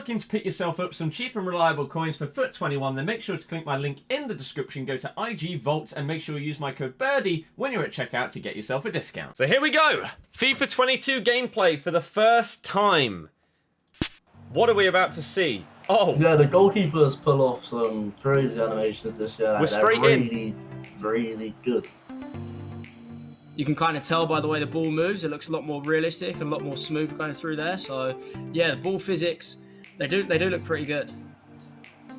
looking to pick yourself up some cheap and reliable coins for FUT 21, then make sure to click my link in the description, go to IG Vault, and make sure you use my code Birdie when you're at checkout to get yourself a discount. So here we go! FIFA 22 gameplay for the first time. What are we about to see? Oh! Yeah, the goalkeepers pull off some crazy animations this year. We're straight really, really good. You can kind of tell by the way the ball moves. It looks a lot more realistic and a lot more smooth going through there. So, yeah, the ball physics, they do look pretty good.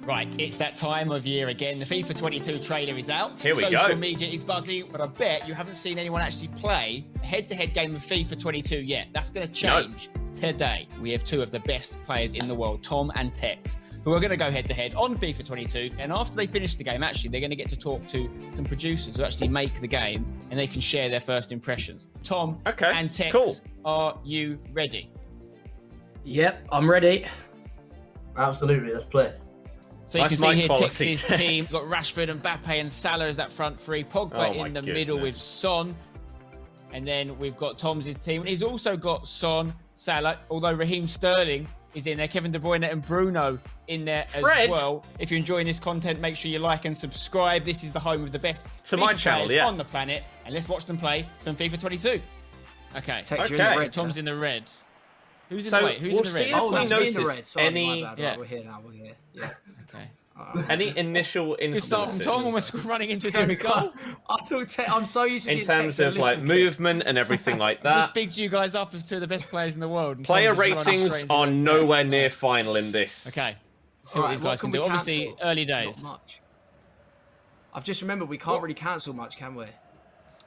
Right, it's that time of year again. The FIFA 22 trailer is out. Here we go. Social media is buzzing, but I bet you haven't seen anyone actually play a head-to-head game of FIFA 22 yet. That's going to change today. We have two of the best players in the world, Tom and Tex, who are going to go head-to-head on FIFA 22. And after they finish the game, actually, they're going to get to talk to some producers who actually make the game, and they can share their first impressions. Tom and Tex, are you ready? Yep, I'm ready. Absolutely, let's play. So you can see here Tex's team. Got Rashford, Mbappe and Salah as that front three. Pogba in the middle with Son. And then we've got Tom's team. And he's also got Son, Salah, although Raheem Sterling is in there. Kevin De Bruyne and Bruno in there as well. If you're enjoying this content, make sure you like and subscribe. This is the home of the best FIFA players on the planet. And let's watch them play some FIFA 22. Okay. Tom's in the red. Who's in the white? Who's in the red? Oh, that's me in the red. Sorry, my bad. Yeah. Right, we're here now. We're here. Yeah. Okay. Any initial instances? Good start from Tom, almost running into his own goal. I thought I'm so used to in terms of like movement and everything like that. Just bigged you guys up as two of the best players in the world. And player ratings are nowhere near final in this. Okay. See what these guys can do. Obviously, early days. Not much. I've just remembered we can't really cancel much, can we?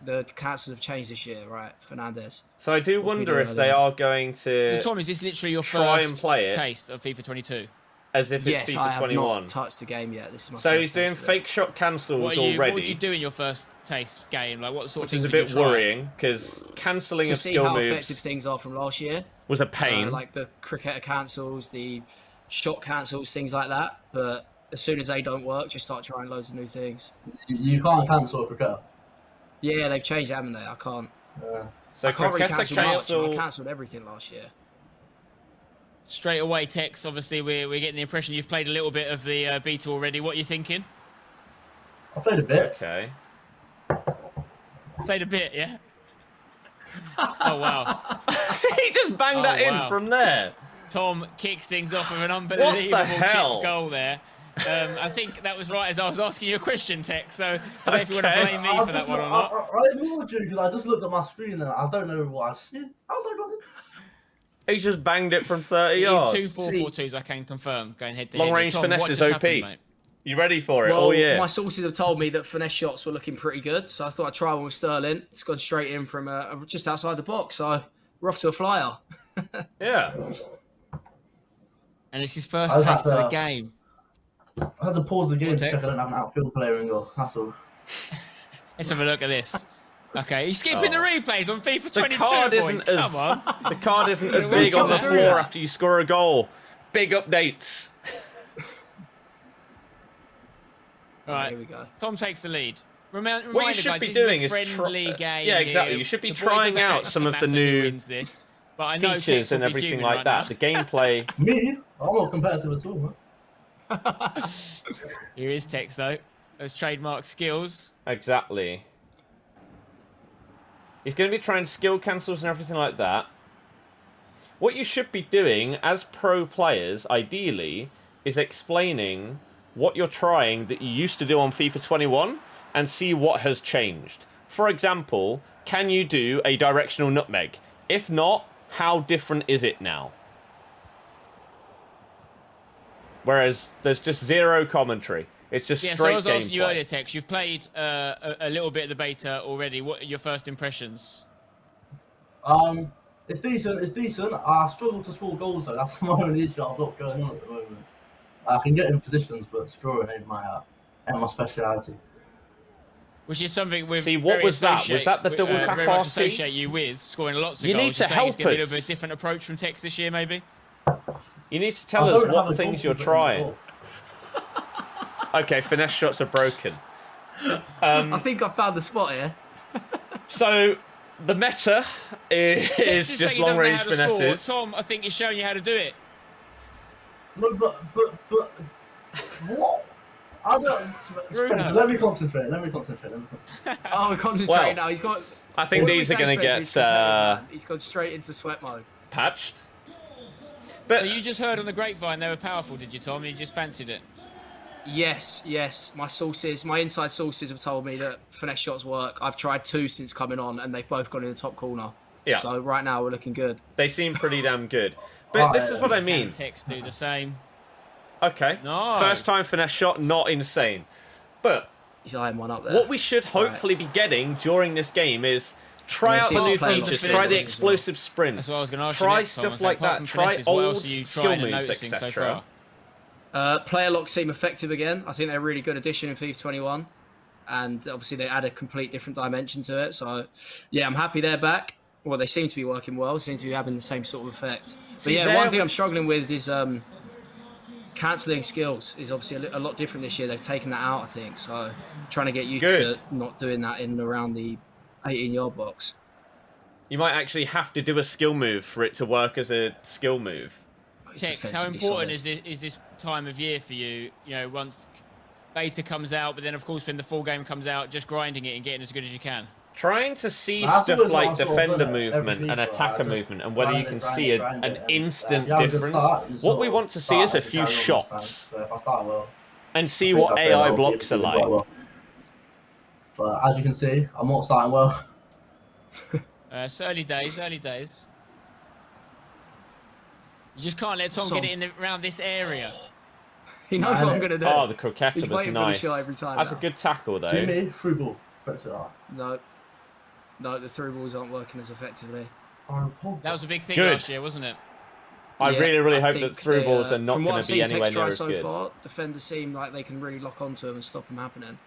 The cancels have changed this year, right? Fernandez. So I do wonder if they are going to. So Tom, is this literally your try first and play it taste of FIFA 22? As if it's FIFA 21. I have not touched the game yet. This is my so first he's doing fake shot cancels already. What did you do in your first taste game? Like what sort of things? Which is a bit worrying because cancelling of skill moves. To see how effective things are from last year. Was a pain. Like the cricketer cancels, the shot cancels, things like that. But as soon as they don't work, just start trying loads of new things. You can't cancel a cricketer. Yeah, they've changed, haven't they? I can't. So I can't really cancel much. I cancel. cancelled everything last year. Straight away, Tex, obviously we're getting the impression you've played a little bit of the beta already. What are you thinking? I played a bit. Okay. Played a bit, yeah? Oh, wow. He just banged that in from there. Tom kicks things off with an unbelievable chipped goal there. I think that was right as I was asking you a question, Tex, so I don't know if you want to blame me for that one or not. I ignored you because I just looked at my screen and I don't know what I see. I was like, he just banged it from 30 yards. He's 2-4-4-2s, I can confirm, going head to head. Long range finesse is OP. You ready for it? Well, oh, yeah. My sources have told me that finesse shots were looking pretty good, so I thought I'd try one with Sterling. It's gone straight in from just outside the box, so we're off to a flyer. Yeah. And it's his first taste of the game. I had to pause the game to check I don't have an outfield player in goal. That's all. Let's have a look at this. Okay, he's skipping the replays on FIFA 22. The card isn't as big on the floor after you score a goal. Big updates. Right, here we go. Tom takes the lead. What you should be doing is friendly game. Yeah, exactly. You should be trying out some of the new features and everything like that. The gameplay. Me? I'm not competitive at all, man. Here is Tex though. Those trademark skills. Exactly. He's going to be trying skill cancels and everything like that. What you should be doing as pro players, ideally, is explaining what you're trying that you used to do on FIFA 21 and see what has changed. For example, can you do a directional nutmeg? If not, how different is it now? Whereas there's just zero commentary. It's just straight gameplay. So I was asking you earlier, Tex. You've played a little bit of the beta already. What are your first impressions? It's decent. It's decent. I struggle to score goals though. That's my only issue I've got going on at the moment. I can get in positions, but scoring ain't my speciality. Which is something we've see. What was that? Was that the double tap very much associate you with scoring lots of goals. You need to help us. It's going to be a bit of a different approach from Tex this year, maybe. You need to tell us what things you're trying. Okay, finesse shots are broken. I think I found the spot here. So the meta is just long range finesses. Tom, I think is showing you how to do it. No, but what? I don't. Spencer, let me concentrate. Oh, we're concentrating now. He's got. I think these are going to get he's gone straight into sweat mode. Patched. But so you just heard on the grapevine they were powerful, did you, Tom? You just fancied it? Yes. My inside sources have told me that finesse shots work. I've tried 2 since coming on, and they've both gone in the top corner. Yeah. So right now we're looking good. They seem pretty damn good. But this is what I mean. Antics do the same. Okay. No. First time finesse shot, not insane. But he's eyeing one up there. what we should hopefully be getting during this game is try out the new features, try the explosive sprint. That's what I was going to ask try you next, stuff Tom. like that, try old skill trying and moves, noticing so etc. far? Player locks seem effective again. I think they're a really good addition in FIFA 21. And obviously they add a complete different dimension to it. So, yeah, I'm happy they're back. Well, they seem to be working well. Seem to be having the same sort of effect. But yeah, one thing I'm struggling with is cancelling skills is obviously a lot different this year. They've taken that out, I think. So trying to get used to not doing that in and around the 18-yard box. You might actually have to do a skill move for it to work as a skill move. Tex, how important is this time of year for you? You know, once beta comes out, but then of course when the full game comes out, just grinding it and getting as good as you can. Trying to see stuff like defender movement and attacker movement and whether you can see an instant difference. What we want to see is a few shots and see what AI blocks are like. But as you can see, I'm not starting well. It's early days. You just can't let Tom get it in around this area. He knows what I'm going to do. Oh, the croqueta He's was nice. every time That's a good tackle, though. See me? Through ball. No, the through balls aren't working as effectively. That was a big thing last year, wasn't it? I really hope that through balls are not going to be anywhere near as good. Far, defenders seem like they can really lock onto them and stop them happening.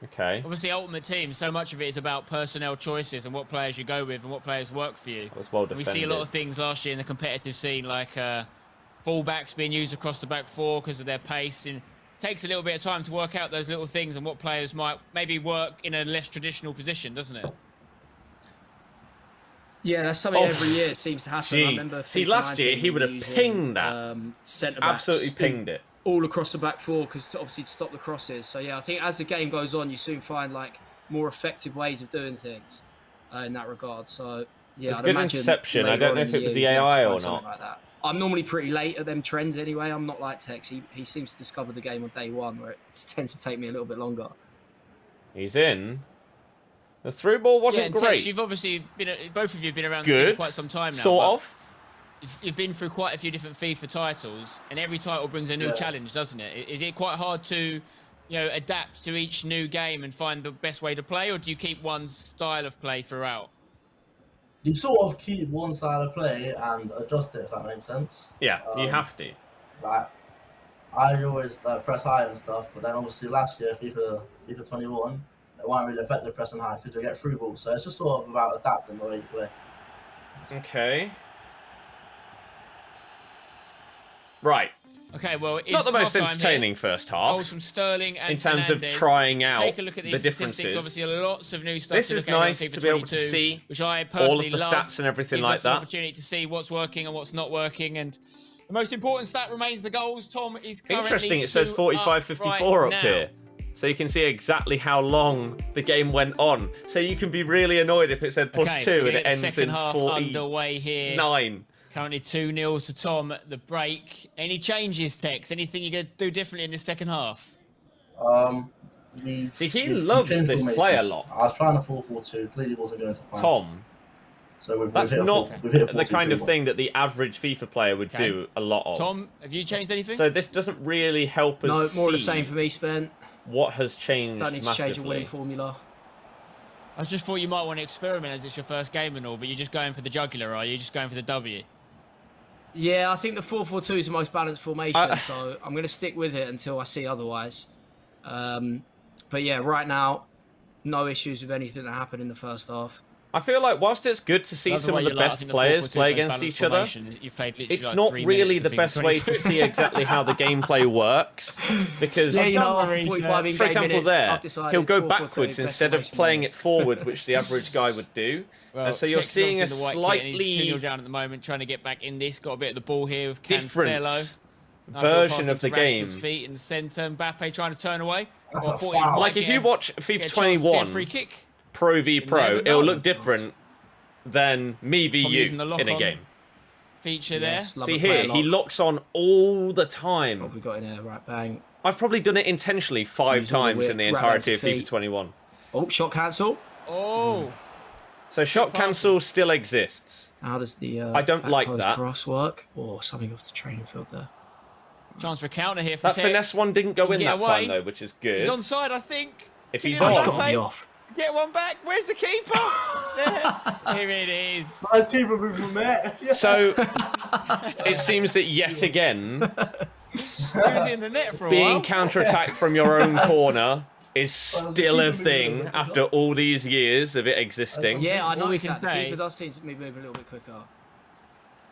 Okay. Obviously, Ultimate Team, so much of it is about personnel choices and what players you go with and what players work for you. That was well defended. We see a lot of things last year in the competitive scene, like fullbacks being used across the back four because of their pace. And it takes a little bit of time to work out those little things and what players might maybe work in a less traditional position, doesn't it? Yeah, that's something every year it seems to happen. I remember last year he would have pinged that. Absolutely pinged it. All across the back four because obviously to stop the crosses. So yeah, I think as the game goes on, you soon find like more effective ways of doing things in that regard. So yeah, I'd imagine Inception. I don't know if it was the AI or not. Like that. I'm normally pretty late at them trends anyway. I'm not like Tex. He seems to discover the game on day one, where it tends to take me a little bit longer. He's in. The through ball wasn't great. Tex, you've obviously been, both of you have been around the scene for quite some time now. Sort of. You've been through quite a few different FIFA titles, and every title brings a new challenge, doesn't it? Is it quite hard to, adapt to each new game and find the best way to play, or do you keep one style of play throughout? You sort of keep one style of play and adjust it, if that makes sense. Yeah, you have to. Like, I always press high and stuff, but then obviously last year, FIFA 21, it wasn't really effective pressing high because you get through balls. So it's just sort of about adapting the way you play. Okay. Right. Okay, well, it's not the most entertaining first half. Goals from Sterling and in terms Fernandez. of trying out Take a look at these the differences. Obviously, lots of new stuff. This is nice to be able to see which I all of the love. stats and everything like Gives us that. An opportunity to see what's working and what's not working, and the most important stat remains the goals. Tom is currently interesting. It says 45-54 up here. So you can see exactly how long the game went on. So you can be really annoyed if it said +2 and it ends in 49. Underway here. Currently 2-0 to Tom at the break. Any changes, Tex? Anything you're going to do differently in the second half? See, he loves this play a lot. I was trying to 4-4-2. Clearly wasn't going to plan. Tom, that's not the kind of thing that the average FIFA player would do a lot of. Tom, have you changed anything? So this doesn't really help us No, more of the see same for me, Spent. what has changed Don't need to change a winning formula. I just thought you might want to experiment as it's your first game and all, but you're just going for the jugular, are you? Just going for the W? Yeah, I think the 4-4-2 is the most balanced formation, so I'm going to stick with it until I see otherwise. But yeah, right now, no issues with anything that happened in the first half. I feel like whilst it's good to see some of the best players play against each other, it's not really the best way to see exactly how the gameplay works. Because, yeah, you know, after 45 in-game for example, minutes, there, I've decided he'll go 4-4-2 backwards instead of playing it forward, which the average guy would do. Well, and so you're Tex is seeing a obviously in the white kit and he's slightly 2-0 down at the moment, trying to get back in this. Got a bit of the ball here with different Cancelo. version of the game. Feet in the centre, Mbappe trying to turn away. Like if you watch FIFA 21 free kick. Pro v Pro, it'll look different than me v you in a game. Feature there. See here, he locks on all the time. What have we got in there? Right, bang. I've probably done it intentionally 5 times in the entirety of FIFA 21. Oh, shot cancel. Oh. So shot cancel still exists. How does the I don't like that. cross work? Or something off the training field there. Chance for a counter here from That finesse one didn't go in that away. time though, which is good. He's onside, I think. If he's He's on, got me off. Get one back. Where's the keeper? There. Here it is. Nice keeper movement, mate. Yeah. So it seems that yet again, He was in the net for a being while. counter-attacked from your own corner is still a thing after all these years of it existing. Yeah, I know we it's can that. The say- keeper does seem to be moving a little bit quicker.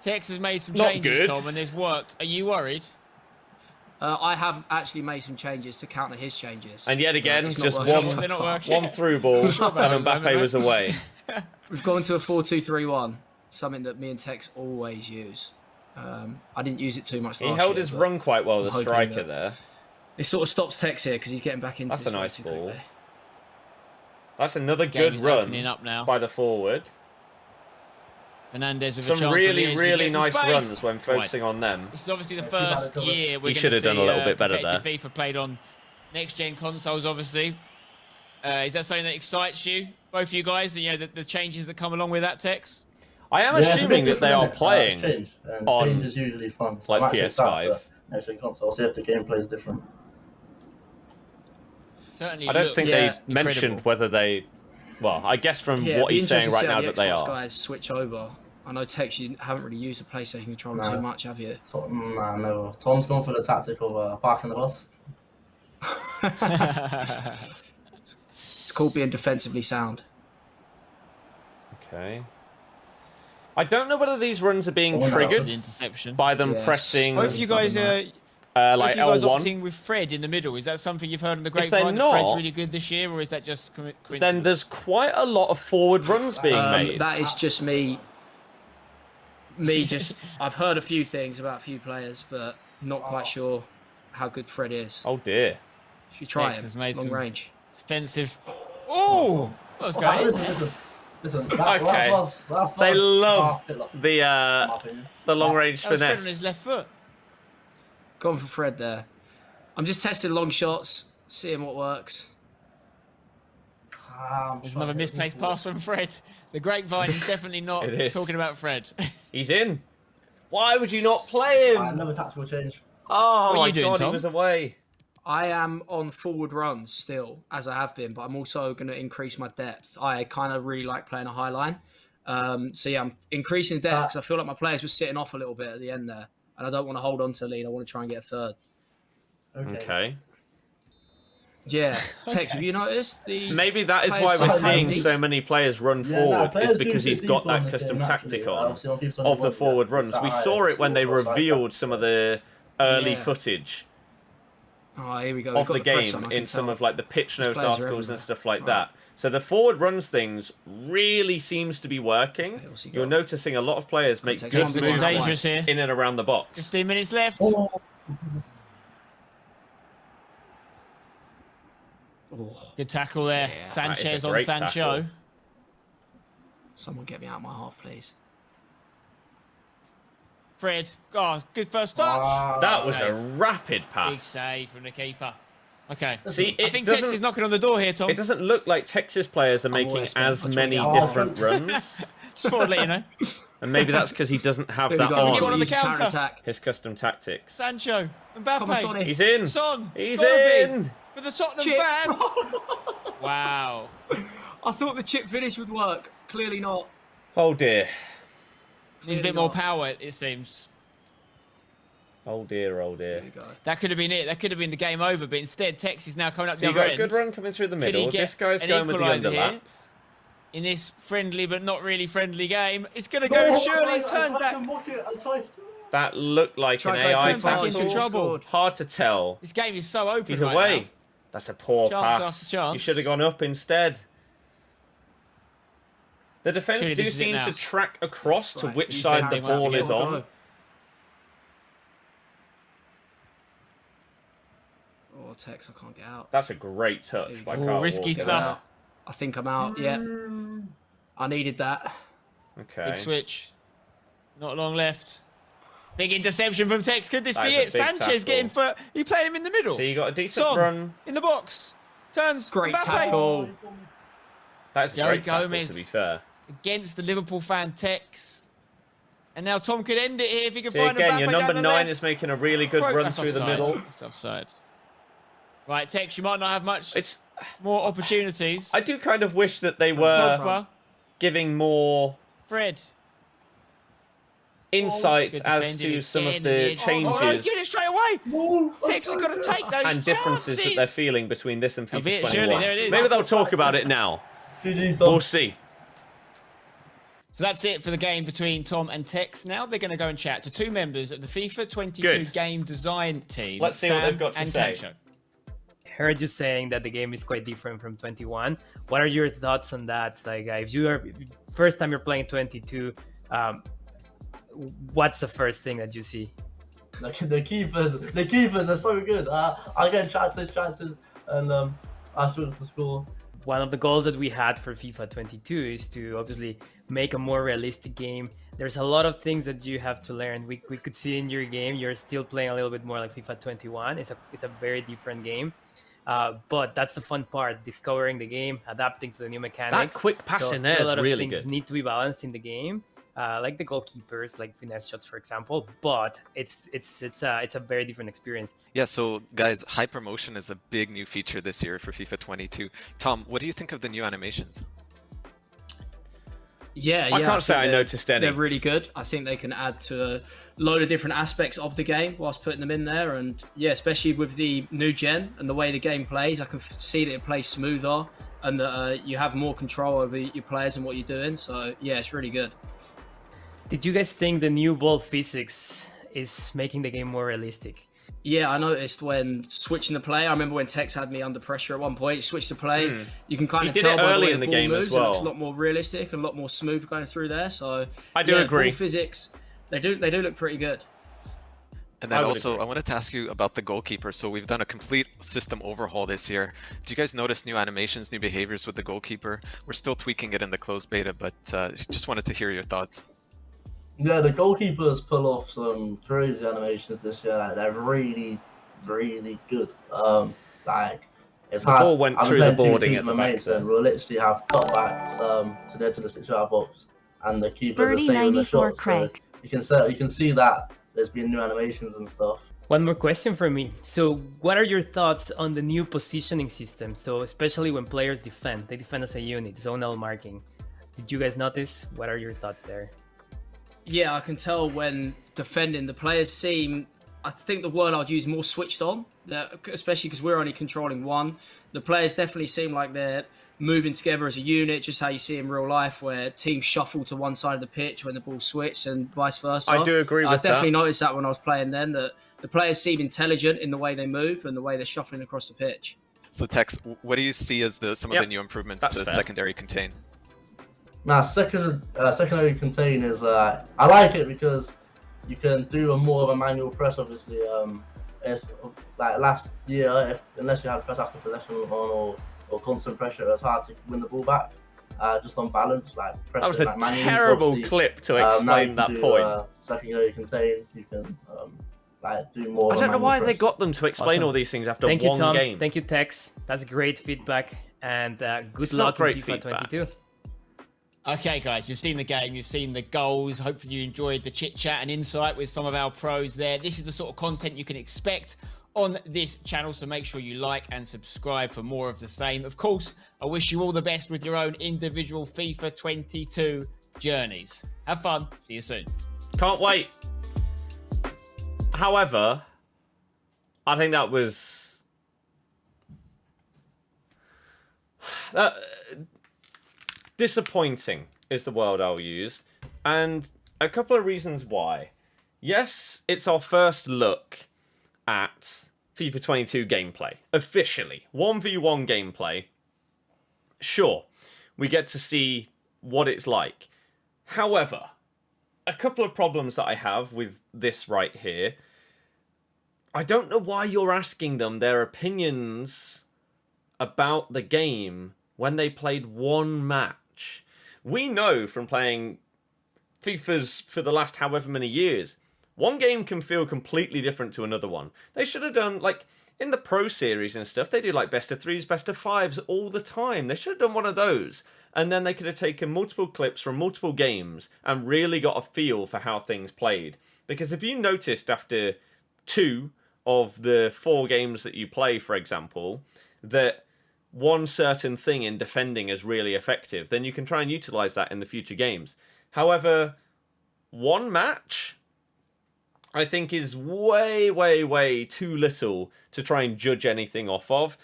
Tex has made some Not changes, good. Tom, and it's worked. Are you worried? I have actually made some changes to counter his changes. And yet again, It's not just working one, so They're not far. working. one through ball, and Mbappe was away. We've gone to a 4-2-3-1, something that me and Tex always use. I didn't use it too much He last held year, his but run quite well, the I'm hoping striker that- there. It sort of stops Tex here because he's getting back into That's this a way nice too ball. quickly. That's another Game good is run opening up now. by the forward. Fernandez with a chance Some to really, lead. really He gets some nice space. runs when focusing on them. This is obviously the first year we're He going should to have done a see, little bit better competitive FIFA played on next-gen consoles, obviously. Is that something that excites you, both you guys? You know, the changes that come along with that, Tex? I am Yeah, it's a assuming bit that they are different, playing change, and on, change is usually fun. So like, I might take that PS5. for next gen console. See if the gameplay is different. Certainly I don't look think Yeah. they mentioned whether they... Well, I guess from Yeah, what it'd be he's saying interesting to right see now how that the they Xbox are. guys switch over. I know Tex, you haven't really used the PlayStation controller No. too much, have you? So, nah, no. Tom's going for the tactic of parking the bus. It's called being defensively sound. Okay. I don't know whether these runs are being Oh, no. triggered the interception. by them Yes. pressing Both you guys Something like both you guys L1. opting with Fred in the middle. Is that something you've heard on the they're grapevine that Fred's not, really good this year, or is that just coincidence? Then there's quite a lot of forward runs being made. That is just me just... I've heard a few things about a few players, but not quite sure how good Fred is. Oh dear. Should we try Tex has him? made Long some- range. defensive. Oh, that was great. Listen. Okay. That was They love half hit, like, in the my opinion. long range That was Fred on finesse. his left foot. Gone for Fred there. I'm just testing long shots, seeing what works. There's another misplaced pass from Fred. The grapevine is definitely not It is. talking about Fred. He's in. Why would you not play him? Another tactical change. Oh What are my you doing, god, Tom? he was away. I am on forward runs still, as I have been, but I'm also going to increase my depth. I kind of really like playing a high line. So yeah, I'm increasing depth because I feel like my players were sitting off a little bit at the end there. And I don't want to hold on to the lead. I want to try and get a third. Okay. Yeah. Tex, have you noticed? Maybe that is Players why we're sit seeing deep. so many players run forward, is because he's got that custom tactic on of the forward runs. We saw it when they revealed some of the early Yeah. footage Oh, here we go. of We've the got press game on, I in can some tell. of like the pitch These notes players are articles and everywhere. stuff like Right. that. So the forward runs things really seems to be working. Okay, what's he You're got? noticing a lot of players make Context good one, bit moves too dangerous here. in and around the box. 15 minutes left. Oh, Oh, Good tackle there. Yeah, that is Sanchez a on great Sancho. tackle. someone get me out of my half, please. Fred. Oh, good first touch. That was a Save. rapid Big pass. save from the keeper. Okay. See, I it think Tex is doesn't, knocking on the door here, Tom. it doesn't look like Texas players are making always as been many much more different runs. Just thought I'd let you know. And maybe that's because he doesn't have There we that go. Get one on on the Use counter. counter-attack. his custom tactics. Sancho. Come on, Mbappe. Sonny. He's in. Son. He's gotta be. in. For the Tottenham Chip. fan. Wow. I thought the chip finish would work. Clearly not. Oh dear. Needs a bit more power, it seems. Oh dear, oh dear. There you go. That could have been it. That could have been the game over, but instead Tex is now coming up So the you other got a end. good run coming through the Could he middle. get This guy's an going with the equaliser underlap. here? in this friendly but not really friendly game. It's going to go. Surely it's turned back. That looked like an Tried AI turn back into foul. trouble. Hard to tell. This game is so open He's right away. now. That's a poor Chance pass. after chance. You should have gone up instead. The defence Surely do this is it seem now. to track across to Right, which you side said the they must ball get is a on. go. Oh, Tex, I can't get out. That's a great touch by Ooh, Carl risky Walker. stuff. I think I'm out. Yeah, I needed that. Okay. Big switch. Not long left. Big interception from Tex. Could this That be is a it? big Sanchez tackle. getting foot. He played him in the middle. So you got a decent Son run. in the box. Turns. Great Mbappe tackle. That's a Jared great tackle, Gomez. to be fair. Against the Liverpool fan Tex. And now Tom could end it here if he can See, find again, Mbappe your down number the 9 left. is making a really good Broke, run that's through the offside. middle. That's offside. Right, Tex, you might not have much It's. more opportunities. I do kind of wish that they were Pogba, giving more Fred. insights Good as defending to some again of in the the edge. changes Oh, no, he's getting it straight away. Tex has got to take those and differences that they're chances. feeling between this and A FIFA bit, 21. surely, there it is. Maybe they'll talk about it now. GG's We'll done. see. So that's it for the game between Tom and Tex. Now they're going to go and chat to two members of the FIFA 22 Good. game design team. Let's see what Sam they've got to and say. Cancho. Heard you saying that the game is quite different from 21. What are your thoughts on that? Like, if you are first time you're playing 22, what's the first thing that you see? The keepers are so good. I get chances, and I struggle to score. One of the goals that we had for FIFA 22 is to obviously make a more realistic game. There's a lot of things that you have to learn. We could see in your game, you're still playing a little bit more like FIFA 21. It's a very different game. But that's the fun part, discovering the game, adapting to the new mechanics. That quick pass So in there still a is lot really of things good. need to be balanced in the game, like the goalkeepers, like finesse shots, for example. But it's a very different experience. Yeah, so guys, hypermotion is a big new feature this year for FIFA 22. Tom, what do you think of the new animations? Yeah, I can't think say I they're- noticed any. They're really good. I think they can add to a load of different aspects of the game whilst putting them in there. And yeah, especially with the new gen and the way the game plays, I can see that it plays smoother and that you have more control over your players and what you're doing. So yeah, it's really good. Did you guys think the new ball physics is making the game more realistic? Yeah, I noticed when switching the play. I remember when Tex had me under pressure at one point. You switch the play, you can kind He of did tell it by the early way in the ball game as moves. It looks a well. lot more realistic and a lot more smooth going through there. So I do yeah, agree. Ball physics, they do look pretty good. And I then would also, agree. I wanted to ask you about the goalkeeper. So we've done a complete system overhaul this year. Do you guys notice new animations, new behaviors with the goalkeeper? We're still tweaking it in the closed beta, but just wanted to hear your thoughts. Yeah, the goalkeepers pull off some crazy animations this year. Like, they're really, really good. Like it's The hard. ball went I'm through the playing 2v2 boarding with at the my back mates, there. and we'll literally have cutbacks to get to the 6-yard box, and the keepers Birdie are saving the 94 shot. So crank. you can see that there's been new animations and stuff. One more question for me. So what are your thoughts on the new positioning system? So especially when players defend, they defend as a unit, zonal marking. Did you guys notice? What are your thoughts there? Yeah, I can tell when defending, the players seem, I think the word I'd use, more switched on, especially because we're only controlling one. The players definitely seem like they're moving together as a unit, just how you see in real life, where teams shuffle to one side of the pitch when the ball's switched and vice versa. I do agree with I definitely that. noticed that when I was playing then, that the players seem intelligent in the way they move and the way they're shuffling across the pitch. So Tex, what do you see as some of Yep, the new improvements that's to fair. secondary contain? Now, secondary contain is I like it because you can do more of a manual press. Obviously, it's like last year, unless you had press after possession on or constant pressure, it's hard to win the ball back. Just on balance, like pressure. That was a like manually, terrible obviously. clip to Now you explain can that do, point. Secondary contain. You can like do more. I of a don't know manual why they press. got them to explain Awesome. all these things after Thank you, one Tom. game. Thank you, Tex. That's great feedback. And good It's not luck in great FIFA feedback. 22. Okay, guys, you've seen the game, you've seen the goals. Hopefully you enjoyed the chit-chat and insight with some of our pros there. This is the sort of content you can expect on this channel, so make sure you like and subscribe for more of the same. Of course, I wish you all the best with your own individual FIFA 22 journeys. Have fun. See you soon. Can't wait. However, I think that was... disappointing is the word I'll use. And a couple of reasons why. Yes, it's our first look at FIFA 22 gameplay. Officially. 1v1 gameplay. Sure, we get to see what it's like. However, a couple of problems that I have with this right here. I don't know why you're asking them their opinions about the game when they played one match. We know from playing FIFAs for the last however many years, one game can feel completely different to another one. They should have done, like, in the Pro Series and stuff, they do, like, best of 3s, best of 5s all the time. They should have done one of those. And then they could have taken multiple clips from multiple games and really got a feel for how things played. Because if you noticed after 2 of the 4 games that you play, for example, that one certain thing in defending is really effective, then you can try and utilize that in the future games. However, one match, I think, is way, way, way too little to try and judge anything off of.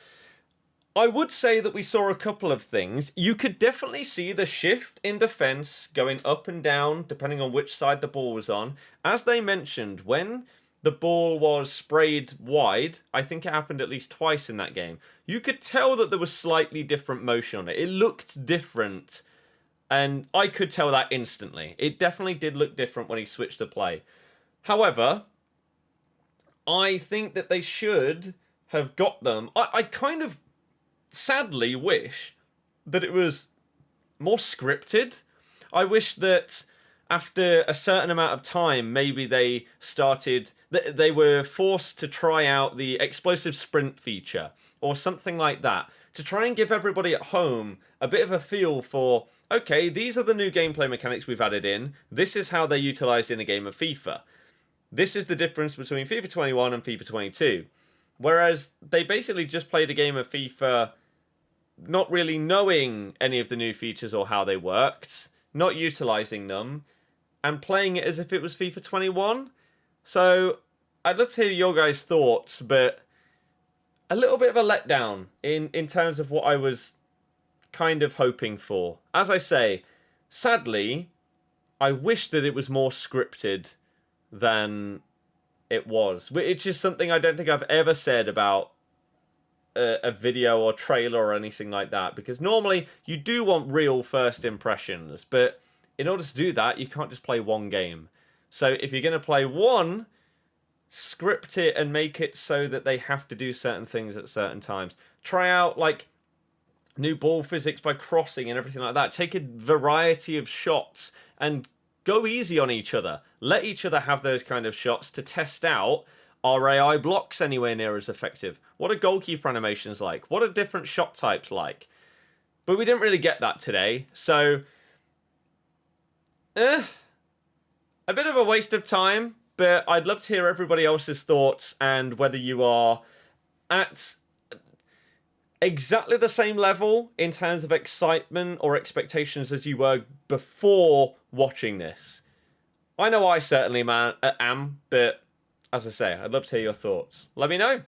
I would say that we saw a couple of things. You could definitely see the shift in defense going up and down, depending on which side the ball was on. As they mentioned, when the ball was sprayed wide, I think it happened at least twice in that game, you could tell that there was slightly different motion on it. It looked different, and I could tell that instantly. It definitely did look different when he switched the play. However, I think that they should have got them. I kind of sadly wish that it was more scripted. I wish that after a certain amount of time, maybe they were forced to try out the explosive sprint feature or something like that to try and give everybody at home a bit of a feel for, okay, these are the new gameplay mechanics we've added in. This is how they're utilized in a game of FIFA. This is the difference between FIFA 21 and FIFA 22. Whereas they basically just played a game of FIFA not really knowing any of the new features or how they worked, not utilizing them, and playing it as if it was FIFA 21. So I'd love to hear your guys' thoughts, but a little bit of a letdown in terms of what I was kind of hoping for. As I say, sadly, I wish that it was more scripted than it was. It's just something I don't think I've ever said about a video or trailer or anything like that, because normally you do want real first impressions, but in order to do that, you can't just play one game. So if you're going to play one, script it and make it so that they have to do certain things at certain times. Try out, like, new ball physics by crossing and everything like that. Take a variety of shots and go easy on each other. Let each other have those kind of shots to test out, are AI blocks anywhere near as effective? What are goalkeeper animations like? What are different shot types like? But we didn't really get that today, so a bit of a waste of time, but I'd love to hear everybody else's thoughts and whether you are at exactly the same level in terms of excitement or expectations as you were before watching this. I know I certainly am, but as I say, I'd love to hear your thoughts. Let me know.